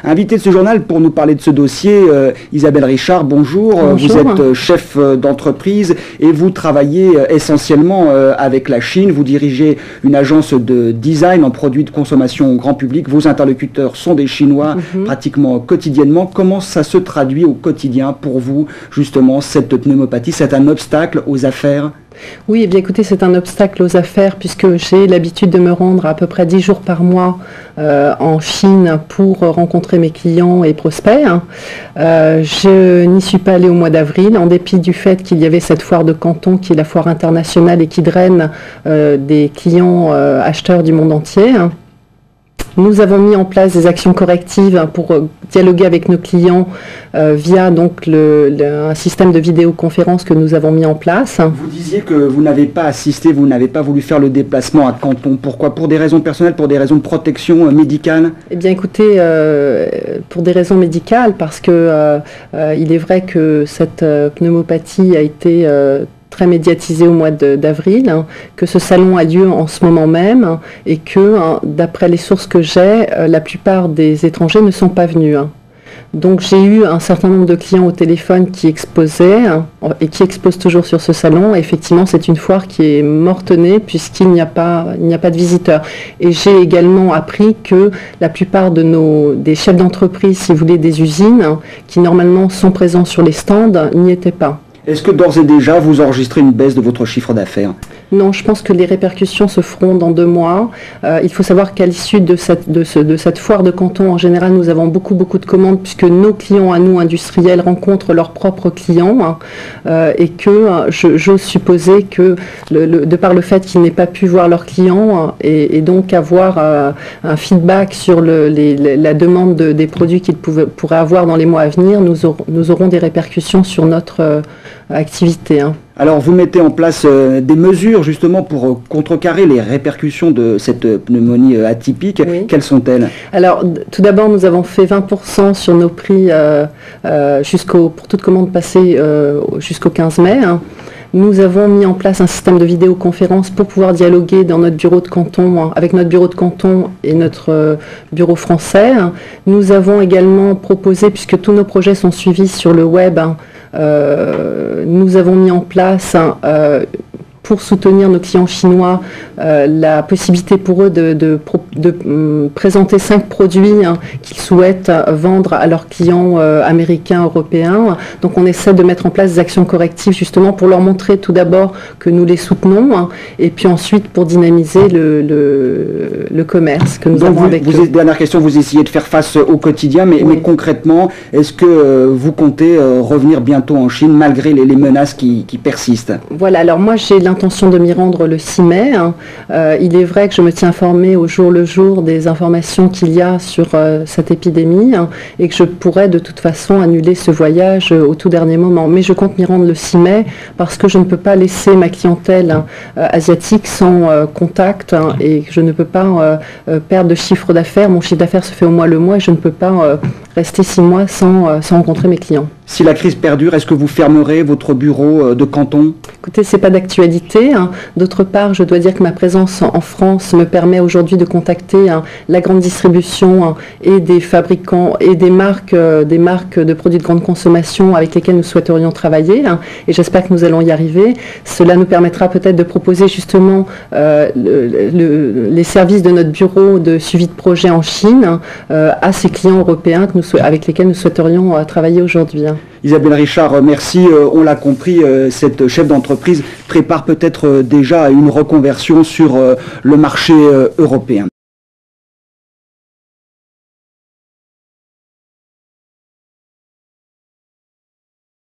Invité de ce journal pour nous parler de ce dossier, Isabelle Richard, bonjour. Bonjour. Vous êtes chef d'entreprise et vous travaillez essentiellement avec la Chine. Vous dirigez une agence de design en produits de consommation grand public. Vos interlocuteurs sont des Chinois pratiquement quotidiennement. Comment ça se traduit au quotidien pour vous, justement, cette pneumopathie? C'est un obstacle aux affaires? Oui, eh bien écoutez, c'est un obstacle aux affaires puisque j'ai l'habitude de me rendre à peu près 10 jours par mois en Chine pour rencontrer mes clients et prospects. Je n'y suis pas allée au mois d'avril, en dépit du fait qu'il y avait cette foire de Canton qui est la foire internationale et qui draine des clients acheteurs du monde entier. Nous avons mis en place des actions correctives pour dialoguer avec nos clients via donc un système de vidéoconférence que nous avons mis en place. Vous disiez que vous n'avez pas assisté, vous n'avez pas voulu faire le déplacement à Canton. Pourquoi? Pour des raisons personnelles, pour des raisons de protection médicale? Eh bien écoutez, pour des raisons médicales, parce que il est vrai que cette pneumopathie a été très médiatisé au mois d'avril, que ce salon a lieu en ce moment même et que, d'après les sources que j'ai, la plupart des étrangers ne sont pas venus. Donc j'ai eu un certain nombre de clients au téléphone qui exposaient et qui exposent toujours sur ce salon. Et effectivement, c'est une foire qui est morte-née puisqu'il n'y a pas de visiteurs. Et j'ai également appris que la plupart des chefs d'entreprise, si vous voulez, des usines, qui normalement sont présents sur les stands, n'y étaient pas. Est-ce que d'ores et déjà vous enregistrez une baisse de votre chiffre d'affaires? Non, je pense que les répercussions se feront dans 2 mois. Il faut savoir qu'à l'issue de cette foire de Canton, en général, nous avons beaucoup de commandes puisque nos clients à nous, industriels, rencontrent leurs propres clients et que j'ose supposer que de par le fait qu'ils n'aient pas pu voir leurs clients et donc avoir un feedback sur la demande des produits qu'ils pourraient avoir dans les mois à venir, nous aurons des répercussions sur notre activité. Alors vous mettez en place des mesures justement pour contrecarrer les répercussions de cette pneumonie atypique. Oui. Quelles sont-elles? Alors tout d'abord, nous avons fait 20% sur nos prix pour toute commande passée jusqu'au 15 mai. Nous avons mis en place un système de vidéoconférence pour pouvoir dialoguer dans notre bureau de canton, avec notre bureau de canton et notre bureau français. Nous avons également proposé, puisque tous nos projets sont suivis sur le web, nous avons mis en place pour soutenir nos clients chinois, la possibilité pour eux de présenter 5 produits qu'ils souhaitent vendre à leurs clients américains, européens. Donc on essaie de mettre en place des actions correctives justement pour leur montrer tout d'abord que nous les soutenons et puis ensuite pour dynamiser le commerce que nous avons avec eux. Dernière question, vous essayez de faire face au quotidien, mais concrètement, est-ce que vous comptez revenir bientôt en Chine malgré les menaces qui persistent? Voilà, alors moi j'ai l'intention de m'y rendre le 6 mai. Il est vrai que je me tiens informée au jour le jour des informations qu'il y a sur cette épidémie et que je pourrais de toute façon annuler ce voyage au tout dernier moment. Mais je compte m'y rendre le 6 mai parce que je ne peux pas laisser ma clientèle asiatique sans contact et je ne peux pas perdre de chiffre d'affaires. Mon chiffre d'affaires se fait au mois le mois et je ne peux pas rester 6 mois sans rencontrer mes clients. Si la crise perdure, est-ce que vous fermerez votre bureau de canton? Écoutez, ce n'est pas d'actualité. D'autre part, je dois dire que ma présence en France me permet aujourd'hui de contacter la grande distribution et des fabricants et des marques de produits de grande consommation avec lesquels nous souhaiterions travailler. Et j'espère que nous allons y arriver. Cela nous permettra peut-être de proposer justement les services de notre bureau de suivi de projet en Chine à ces clients européens avec lesquels nous souhaiterions travailler aujourd'hui. Isabelle Richard, merci. On l'a compris, cette chef d'entreprise prépare peut-être déjà une reconversion sur le marché européen.